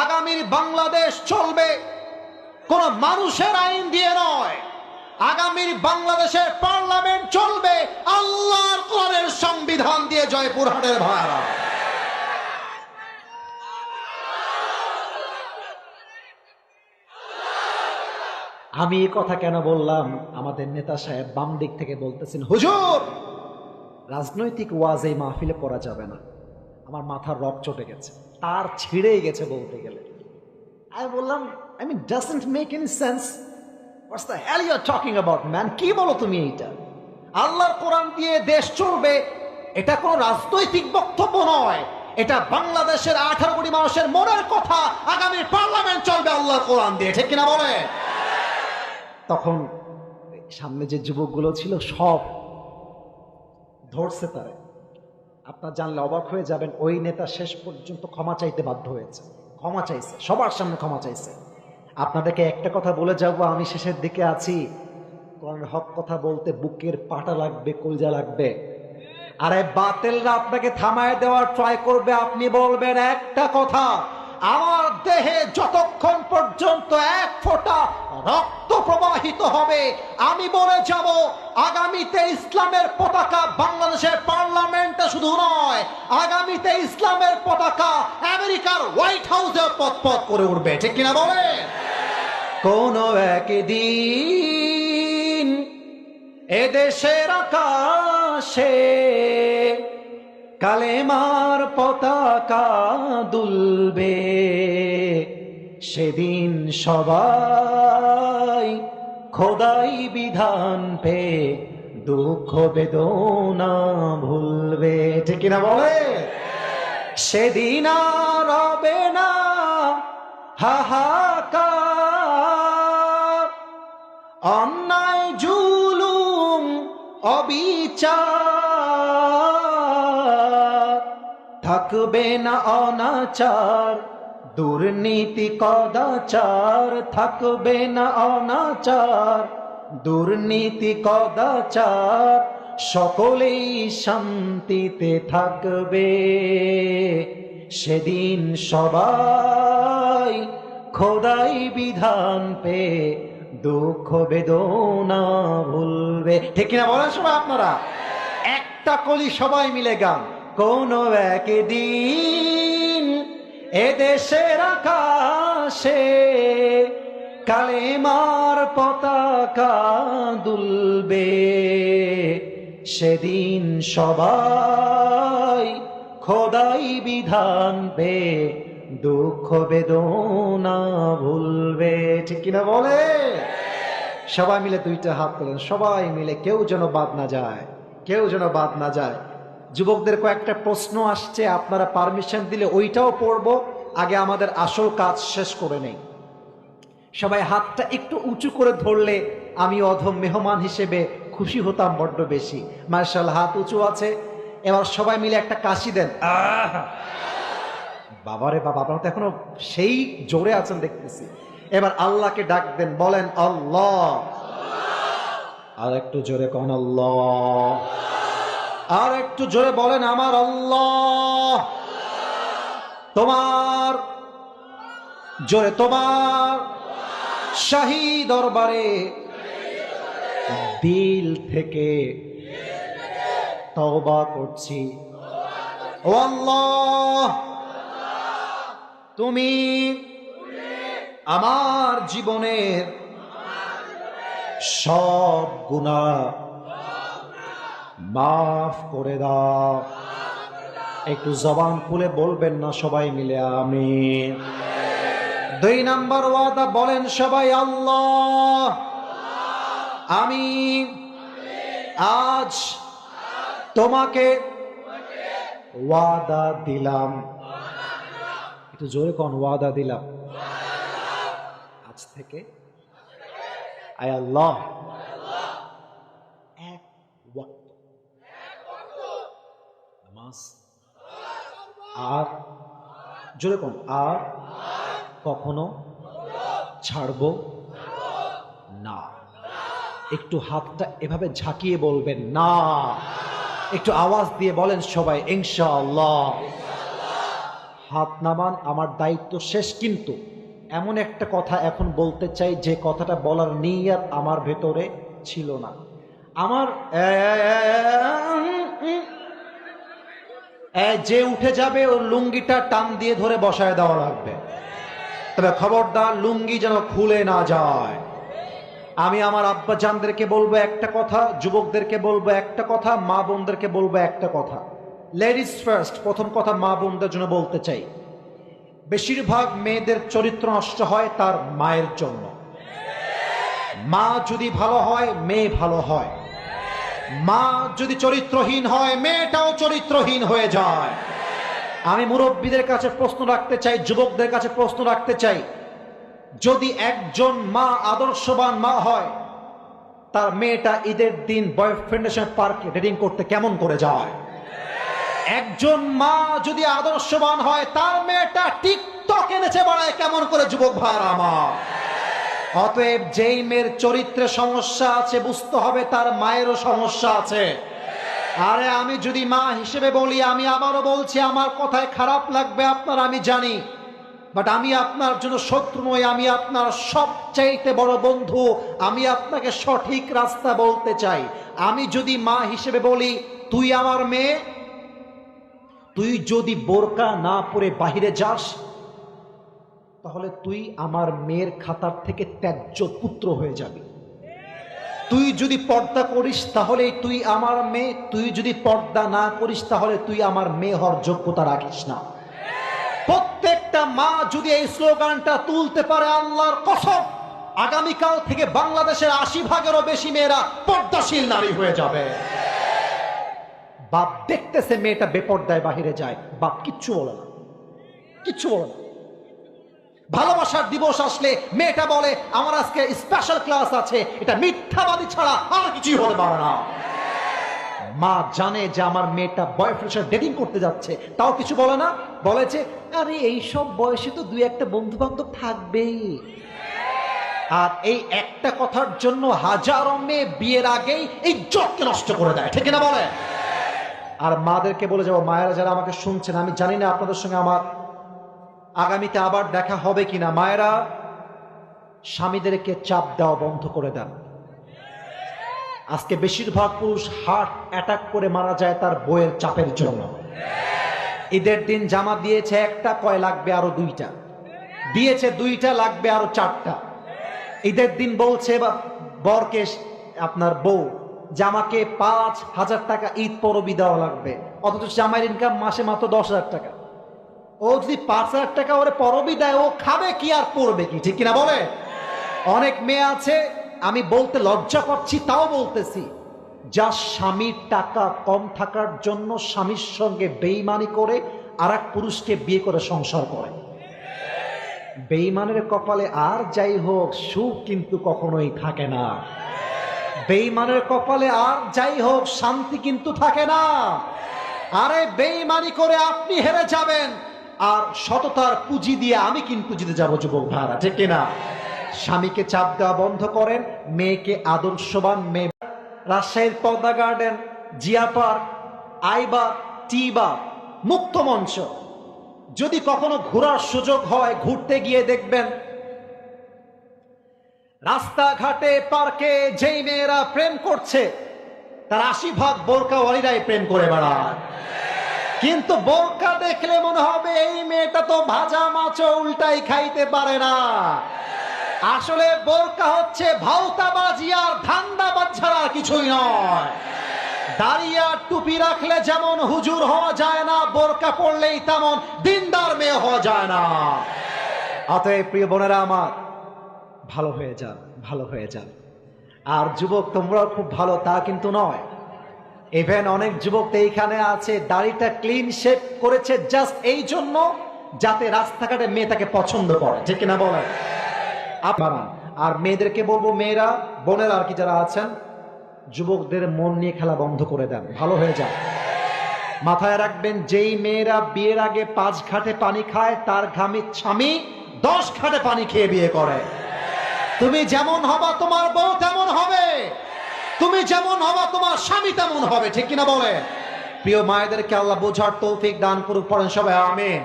আগামীর বাংলাদেশ চলবে কোন মানুষের আইন দিয়ে নয়, আগামীর বাংলাদেশের পার্লামেন্ট চলবে আল্লাহর কোরআনের সংবিধান দিয়ে। জয়পুরহাটের ভাইরা, আমি এই কথা কেন বললাম? আমাদের নেতা সাহেব বাম দিক থেকে বলতেছেন, হুজুর রাজনৈতিক ওয়াজ এই মাহফিলে করা যাবে না। আমার মাথার রক চটে গেছে, তার ছিঁড়েই গেছে বলতে গেলে। আমি বললাম, I mean, doesn't make any sense. What's the hell you are talking about, man? কি বলো তুমি এইটা? আল্লাহর কোরআন দিয়ে দেশ চলবে, এটা কোনো রাজনৈতিক বক্তব্য নয়, এটা বাংলাদেশের 18 কোটি মানুষের মনের কথা। আগামীর পার্লামেন্ট চলবে আল্লাহর কোরআন দিয়ে, ঠিক কিনা বলে? তখন সামনে যে যুবকগুলো ছিল সব ধরছে তারে। আপনার জানলে অবাক হয়ে যাবেন, ওই নেতা শেষ পর্যন্ত ক্ষমা চাইতে বাধ্য হয়েছে, ক্ষমা চাইছে, সবার সামনে ক্ষমা চাইছে। আপনাদেরকে একটা কথা বলে যাব, আমি শেষের দিকে আছি, কোরআনের হক কথা বলতে বুকের পাটা লাগবে, কলজা লাগবে। আরে বাতিলরা আপনাকে থামায় দেওয়ার ট্রাই করবে, আপনি বলবেন একটা কথা, আমার দেহে যতক্ষণ পর্যন্ত এক ফোঁটা রক্ত প্রবাহিত হবে আমি বলে যাব আগামীতে ইসলামের পতাকা বাংলাদেশের পার্লামেন্টে শুধু নয়, আগামীতে ইসলামের পতাকা আমেরিকার হোয়াইট হাউসে পথ করে উঠবে, ঠিক কিনা বলে? কোন একদিন এদেশের আকাশে কালেমার পতাকা দুলবে, সেদিন সবাই খোদাই বিধান পে দুঃখ বেদনা ভুলবে, ঠিক কিনা বলে? সেদিন আর হবে না হাহাকার, অন্যায় জুলুম অবিচার, থাকবে না অনাচার দুর্নীতি কদাচার, থাকবে না অনাচার দুর্নীতি কদাচার, সকলেই শান্তিতে থাকবে, সেদিন সবাই খোদাই বিধান পে দুঃখ বেদনা ভুলবে, ঠিক কিনা বলেন সবাই আপনারা? একটা কলি সবাই মিলে গান, কোন একদিন এদেশের আকাশে কালেমার পতাকা দুলবে, সেদিন সবাই খোদাই বিধান পে দুঃখ বেদনা ভুলবে, ঠিক কিনা বলে? সবাই মিলে দুইটা হাত তোলেন, সবাই মিলে, কেউ যেন বাদ না যায়, কেউ যেন বাদ না যায়। যুবকদের কয়েকটা প্রশ্ন আসছে, আপনারা পারমিশন দিলে ওইটাও পড়বো, আগে আমাদের আসল কাজ শেষ করে নেই। সবাই হাতটা একটু উঁচু করে ধরলে আমি অধম মেহমান হিসেবে খুশি হতাম বড্ড বেশি। মাশাআল্লাহ, হাত উঁচু আছে। এবার সবাই মিলে একটা কাশি দেন। বাবারে বাবা, আপনারা তো এখনো সেই জোরে আছেন দেখতেছি। এবার আল্লাহকে ডাক দেন, বলেন আল্লাহ। আর একটু জোরে কন আল্লাহ। আর একটু জোরে বলেন আমার আল্লাহ। তোমার জোরে, তোমার শাহী দরবারে দিল থেকে তওবা করছি, ও আল্লাহ তুমি আমার জীবনের সব গুনাহ মাফ করে দাও। একটু জবান খুলে বলবেন না সবাই মিলে আমিন। 2 নাম্বার ওয়াদা বলেন সবাই আল্লাহ। আমি আজ তোমাকে ওয়াদা দিলাম, একটু জোরে কোন, ওয়াদা দিলাম আজ থেকে আয় আল্লাহ এক ওয়াক্ত নামাজ, আর জোরে কোন, আর কখনো ছাড়বো না। একটু হাতটা এভাবে ঝাঁকিয়ে বলবেন না, একটু আওয়াজ দিয়ে বলেন সবাই ইনশাআল্লাহ। হাত নামান, আমার দায়িত্ব শেষ। কিন্তু এমন একটা কথা এখন বলতে চাই যে কথাটা বলার নিয়ত আমার ভেতরে ছিল না। আমার যে উঠে যাবে ওর লুঙ্গিটা টান দিয়ে ধরে বসায় দেওয়া লাগবে, তবে খবরদার লুঙ্গি যেন খুলে না যায়। আমি আমার আব্বা জানদেরকে বলবো একটা কথা, যুবকদেরকে বলবো একটা কথা, মা বোনদেরকে বলবো একটা কথা। Ladies first. প্রথম কথা মা বোনদের জন্য বলতে চাই, বেশিরভাগ মেয়েদের চরিত্র নষ্ট হয় তার মায়ের জন্য। মা যদি ভালো হয় মেয়ে ভালো হয়, মা যদি চরিত্রহীন হয় মেয়েটাও চরিত্রহীন হয়ে যায়। আমি মুরব্বীদের কাছে প্রশ্ন রাখতে চাই, যুবকদের কাছে প্রশ্ন রাখতে চাই, যদি একজন মা আদর্শবান মা হয়, তার মেয়েটা ঈদের দিন বয়ফ্রেন্ডের সঙ্গে পার্কে ডেটিং করতে কেমন করে যায়? একজন মা যদি আদর্শবান হয়, তার মেয়েটা টিকটক এনেছে বাড়ায় কেমন করে? যুবক ভাইরা আমার, অতএব যেই মেয়ের চরিত্রে সমস্যা আছে বুঝতে হবে তার মায়েরও সমস্যা আছে। আরে আমি যদি মা হিসেবে বলি, আমি আবারও বলছি, আমার কথায় খারাপ লাগবে আপনার, আমি জানি, বাট আমি আপনার জন্য শত্রু নই, আমি আপনার সবচাইতে বড় বন্ধু। আমি আপনাকে সঠিক রাস্তা বলতে চাই। আমি যদি মা হিসেবে বলি, তুই আমার মেয়ে, তুই যদি বোরকা না পরে বাহিরে যাস, তাহলে তুই আমার মেয়ের খাতার থেকে ত্যায্য পুত্র হয়ে যাবি। তুই যদি পর্দা করিস তাহলে তুই আমার মেয়ে, তুই যদি পর্দা না করিস তাহলে তুই আমার মেয়ে হওয়ার যোগ্যতা রাখিস না। প্রত্যেকটা মা যদি এই স্লোগানটা তুলতে পারে, আল্লাহর কসম, আগামীকাল থেকে বাংলাদেশের 80%-এরও বেশি মেয়েরা পর্দাশীল নারী হয়ে যাবে। বাপ দেখতেছে মেয়েটা বেপর্দায় বাহিরে যায়, বাপ কিচ্ছু বলে না, কিচ্ছু বলে না। ভালোবাসার দিবস আসলে মেয়েটা বলে আমার আজকে স্পেশাল ক্লাস আছে, এটা মিথ্যাবাদী ছাড়া আর কিছুই হতে পারে না। মা জানে যে আমার মেয়েটা বয়ফ্রেন্ডের সাথে ডেটিং করতে যাচ্ছে, তাও কিছু বলে না, বলেছে আরে এইসব বয়সে তো দুই একটা বন্ধু বান্ধব থাকবেই। আর এই একটা কথার জন্য হাজারো মেয়ে বিয়ের আগেই এই ইজ্জতকে নষ্ট করে দেয়, ঠিক না বলে? আর মাদেরকে বলে যাবো, মায়েরা যারা আমাকে শুনছেন, আমি জানি না আপনাদের সঙ্গে আমার আগামীতে আবার দেখা হবে কিনা, মায়েরা স্বামীদেরকে চাপ দেওয়া বন্ধ করে দেন। আজকে বেশিরভাগ পুরুষ হার্ট অ্যাটাক করে মারা যায় তার বইয়ের চাপের জন্য। ঈদের দিন জামা দিয়েছে একটা, কয় লাগবে আরো দুইটা, দিয়েছে দুইটা, লাগবে আরো চারটা। ঈদের দিন বলছে বা বরকে আপনার বউ জামাকে 5,000 টাকা ঈদ পরবি দেওয়া লাগবে, অথচ জামাইয়ের ইনকাম মাসে মাত্র 10,000 টাকা। ও যদি 5,000 টাকা ওরে পরবি দেয়, ও খাবে কি আর পরবে কি, ঠিক কিনা বলে? অনেক মেয়ে আছে, আমি বলতে লজ্জা পাচ্ছি তাও বলতেছি, যা স্বামীর টাকা কম থাকার জন্য স্বামীর সঙ্গে বেঈমানি করে আর এক পুরুষকে বিয়ে করে সংসার করে। বেঈমানের কপালে আর যাই হোক সুখ কিন্তু কখনোই থাকে না। বেঈমানের কপালে আর যাই হোক শান্তি কিন্তু থাকে না। আরে বেঈমানি করে আপনি হেরে যাবেন, আর সততার পুঁজি দিয়ে আমি কিন্তু জিতে যাবো, যুবক ভাইরা, ঠিক কিনা? স্বামীকে চাপ দেওয়া বন্ধ করেন, মেয়েকে আদর্শবান মেয়ে। রাজশাহীর পদ্মা গার্ডেন, জিয়া পার্ক, আইবা, টিবা, মুক্ত মঞ্চ, যদি কখনো ঘোরার সুযোগ হয়, ঘুরতে গিয়ে দেখবেন রাস্তাঘাটে পার্কে যেই মেয়েরা প্রেম করছে তার 80% বোরকাওয়ালিরাই প্রেম করে বেড়ায়। কিন্তু বোরকা দেখলে মনে হবে এই মেয়েটা তো ভাজা মাছ উল্টাই খাইতে পারে না। আসলে বোরকা হচ্ছে ভাউতাবাজি আর ধান্দাবাজ ছাড়া কিছুই নয়। দাঁড়িয়ে টুপি রাখলে যেমন হুজুর হওয়া যায় না, বোরকা পড়লেই তেমন দিনদার মেয়ে হওয়া যায় না। অতএব প্রিয় বোনেরা আমার, ভালো হয়ে যান, ভালো হয়ে যান। আর যুবক তোমরাও খুব ভালো তা কিন্তু নয়। ইভেন অনেক যুবক এইখানে আছে দাড়িটা ক্লিন শেভ করেছে জাস্ট এই জন্য যাতে রাস্তাঘাটে মেয়ে তাকে পছন্দ করে, ঠিক কিনা বলেন? আর মেয়েদেরকে বলবো, মেয়েরা, বোনেরা আর কি যারা আছেন, যুবকদের মন নিয়ে খেলা বন্ধ করে দেন, ভালো হয়ে যান। মাথায় রাখবেন, যেই মেয়েরা বিয়ের আগে 5 ঘাটে পানি খায় তার স্বামী 10 ঘাটে পানি খেয়ে বিয়ে করে। তুমি যেমন হবা তোমার বউ তেমন হবে, তুমি যেমন হবা তোমার স্বামী তেমন হবে, ঠিক কিনা বলে? প্রিয় মায়েদেরকে আল্লাহ বোঝার তৌফিক দান করুক, পড়েন সবাই আমিন।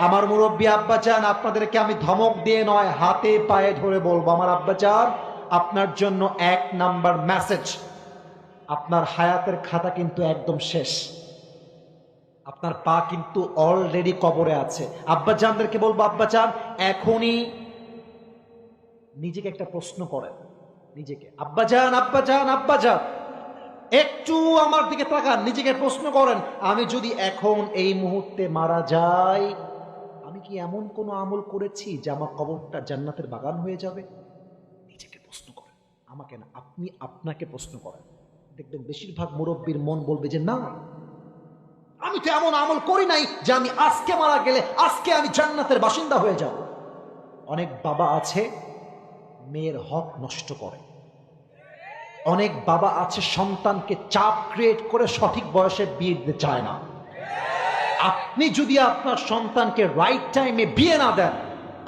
আমার মুরব্বী আব্বাজান, আপনাদেরকে আমি ধমক দিয়ে নয়, হাতে পায়ে ধরে বলবো, আমার আব্বাজান আপনার জন্য 1 নাম্বার মেসেজ, আপনার হায়াতের খাতা কিন্তু একদম শেষ, আপনার পা কিন্তু অলরেডি কবরে আছে। আব্বাজানদেরকে বলবো, আব্বাজান এখনই নিজেকে একটা প্রশ্ন করেন, নিজেকে, আব্বাজান আব্বাজান আব্বাজান একটু আমার দিকে তাকান, নিজেকে প্রশ্ন করেন, আমি যদি এখন এই মুহূর্তে মারা যাই, আমি কি এমন কোনো আমল করেছি যে আমার কবরটা জান্নাতের বাগান হয়ে যাবে? নিজেকে প্রশ্ন করেন, আমাকে না, আপনি আপনাকে প্রশ্ন করেন। দেখবেন বেশিরভাগ মুরব্বীর মন বলবে যে না, আমি তো এমন আমল করি নাই যে আমি আজকে মারা গেলে আজকে আমি জান্নাতের বাসিন্দা হয়ে যাব। অনেক বাবা আছে মেয়ের হক নষ্ট করে, অনেক বাবা আছে সন্তানকে চাপ ক্রিয়েট করে সঠিক বয়সে বিয়ে দিতে চায় না। আপনি যদি আপনার সন্তানকে রাইট টাইমে বিয়ে না দেন,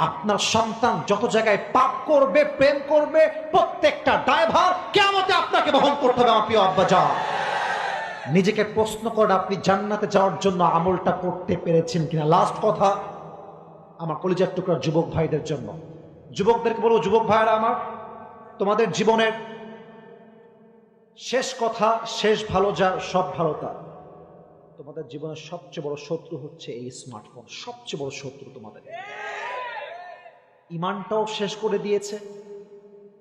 আপনার সন্তান যত জায়গায় পাপ করবে, প্রেম করবে, প্রত্যেকটা দায়ভার কিয়ামতে আপনাকে বহন করতে হবে। আমার প্রিয় আব্বাজান, নিজেকে প্রশ্ন করেন, আপনি জান্নাতে যাওয়ার জন্য আমলটা করতে পেরেছেন কিনা। লাস্ট কথা আমার কলিজার টুকরা যুবক ভাইদের জন্য, যুবকদেরকে বলবো, যুবক ভাইরা আমার, তোমাদের জীবনের শেষ কথা, শেষ ভালো যার সব ভালো তার। তোমাদের জীবনের সবচেয়ে বড় শত্রু হচ্ছে এই স্মার্টফোন, সবচেয়ে বড় শত্রু। তোমাদের ইমানটাও শেষ করে দিয়েছে,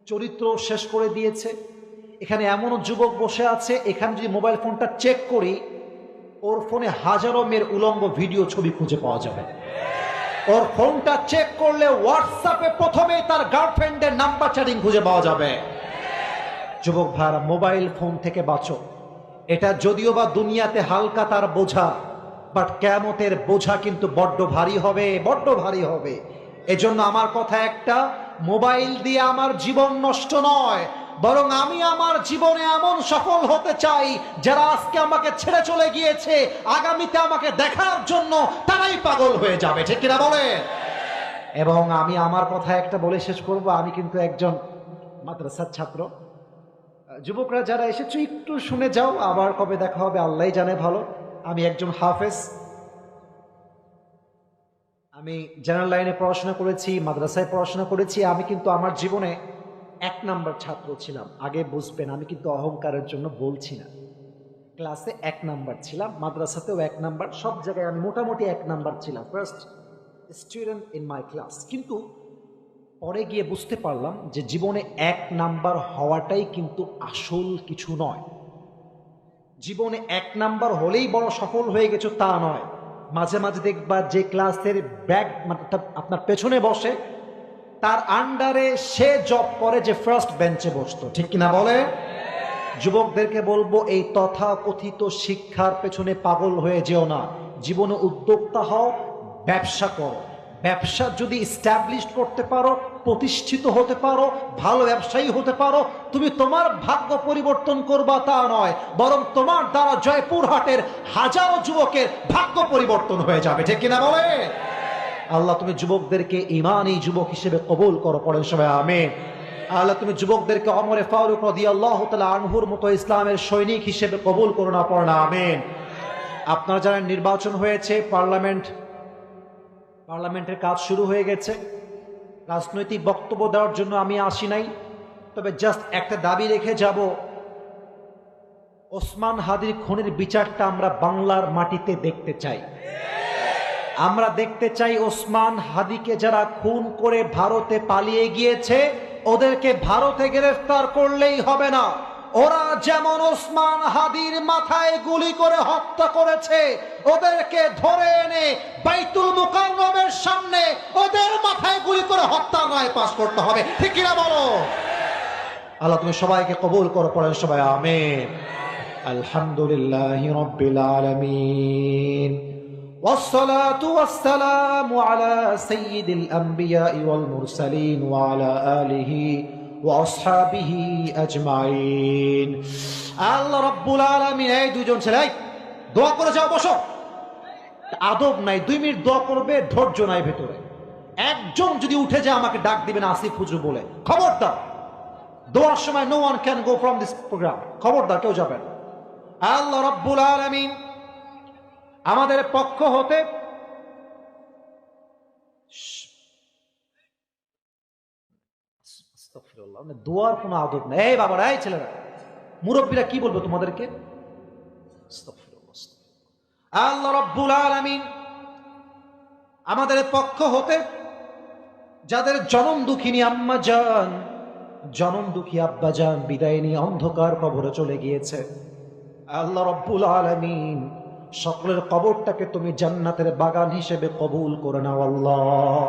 চরিত্রও শেষ করে দিয়েছে। এখানে এমনও যুবক বসে আছে, এখানে যদি মোবাইল ফোনটা চেক করি, ওর ফোনে হাজারো মেয়ের উলঙ্গ ভিডিও ছবি খুঁজে পাওয়া যাবে। ওর ফোনটা চেক করলে হোয়াটসঅ্যাপে প্রথমেই তার গার্লফ্রেন্ডের নাম্বার চ্যাটিং খুঁজে পাওয়া যাবে। যুবক ভাইরা, মোবাইল ফোন থেকে বাঁচো। এটা যদিও বা দুনিয়াতে হালকা তার বোঝা, বাট কিয়ামতের বোঝা কিন্তু বড্ড ভারী হবে, বড্ড ভারী হবে। এজন্য আমার কথা একটা, মোবাইল দিয়ে আমার জীবন নষ্ট নয়, বরং আমি আমার জীবনে এমন সফল হতে চাই, যারা আজকে আমাকে ছেড়ে চলে গিয়েছে, আগামীতে আমাকে দেখার জন্য তারাই পাগল হয়ে যাবে, ঠিক কিনা বলে? এবং আমি আমার কথা একটা বলে শেষ করব, আমি কিন্তু একজন মাদ্রাসার ছাত্র। যুবকরা যারা এসেছো একটু শুনে যাও, আবার কবে দেখা হবে আল্লাহই জানে ভালো। আমি একজন হাফেজ, আমি জেনারেল লাইনে পড়াশোনা করেছি, মাদ্রাসায় পড়াশোনা করেছি। আমি কিন্তু আমার জীবনে 1 নাম্বার ছাত্র ছিলাম। আগে বুঝবেন, আমি কিন্তু অহংকারের জন্য বলছি না। ক্লাসে 1 নাম্বার ছিলাম, মাদ্রাসাতেও 1 নাম্বার, সব জায়গায় আমি মোটামুটি 1 নাম্বার ছিলাম, first student in my class. কিন্তু পরে গিয়ে বুঝতে পারলাম যে জীবনে 1 নাম্বার হওয়াটাই কিন্তু আসল কিছু নয়। জীবনে 1 নাম্বার হলেই বড় সফল হয়ে গেছো তা নয়। মাঝে মাঝে দেখবা যে ক্লাসের ব্যাগ আপনার পেছনে বসে, তার আন্ডারে সে জব করে যে ফার্স্ট বেঞ্চে বসতো, ঠিক কিনা বলে? যুবকদেরকে বলবো, এই তথাকথিত শিক্ষার পেছনে পাগল হয়ে যেও না। জীবনে উদ্যোক্তা হও, ব্যবসা করো। ব্যবসা যদি এস্টাবলিশ করতে পারো, প্রতিষ্ঠিত হতে পারো, ভালো ব্যবসায়ী হতে পারো, তুমি তোমার ভাগ্য পরিবর্তন করবা তা নয়, বরং তোমার দ্বারা জয়পুরহাটের হাজারো যুবকের ভাগ্য পরিবর্তন হয়ে যাবে, ঠিক কিনা বলে? আল্লাহ তুমি যুবকদেরকে ঈমানী যুবক হিসেবে কবুল করো, পড়েন সবাই আমিন। আল্লাহ তুমি যুবকদেরকে ওমর ফারুক রাদিয়াল্লাহু তাআলা আনহুর মতো ইসলামের সৈনিক হিসেবে কবুল করো, না পড়েন আমিন। আপনারা যারা নির্বাচন হয়েছে, পার্লামেন্টের কাজ শুরু হয়ে গেছে। রাজনৈতিক বক্তব্য দেওয়ার জন্য আমি আসি নাই, তবে জাস্ট একটা দাবি রেখে যাব, ওসমান হাদির খুনের বিচারটা আমরা বাংলার মাটিতে দেখতে চাই। আমরা দেখতে চাই ওসমান হাদিকে যারা খুন করে ভারতে পালিয়ে গিয়েছে, ওদেরকে ভারতে গ্রেফতার করলেই হবে না। ওরা যেমন ওসমান হাদির মাথায় গুলি করে হত্যা করেছে, ওদেরকে ধরে এনে বাইতুল মুকাররমের সামনে ওদের মাথায় গুলি করে হত্যার রায় পাস করতে হবে, ঠিক কিনা বলো? আল্লাহ তুমি সবাইকে কবুল করো, পড়েন সবাই আমিন। আলহামদুলিল্লাহি রাব্বিল আলামিন, والصلاة والسلام على سيد الأنبياء والمرسلين وعلى آله وأصحابه أجمعين। আল্লাহ রাব্বুল আলামিন, এই দুজন ছেলে দোয়া করে যাও, বসো। আদব নাই, 2 মিনিট দোয়া করবে, ধৈর্য নাই ভেতরে। একজন যদি উঠে যায় আমাকে ডাক দিবেন আসিফ হুজুর বলে, খবরদার। দোয়ার সময় no one can go from this programme, খবরদার কেউ যাবেন। আল্লাহ রাব্বুল আলামিন আমাদের পক্ষ হতে আস্তাগফিরুল্লাহ, মানে দোয়ার কোনো আদব নেই। এই বাবারা, এই ছেলেরা, মুরব্বীরা কি বলবো তোমাদেরকে? আস্তাগফিরুল্লাহ, আস্তাগফিরুল্লাহ। আল্লাহ রাব্বুল আলামিন আমাদের পক্ষ হতে যাদের জনম দুঃখিনী আম্মা জান, জনম দুঃখী আব্বা জান বিদায় নিয়ে অন্ধকার কবরে চলে গিয়েছে, আল্লাহ রাব্বুল আলামিন সকলের কবরটাকে তুমি জান্নাতের বাগান হিসেবে কবুল করে নাও আল্লাহ।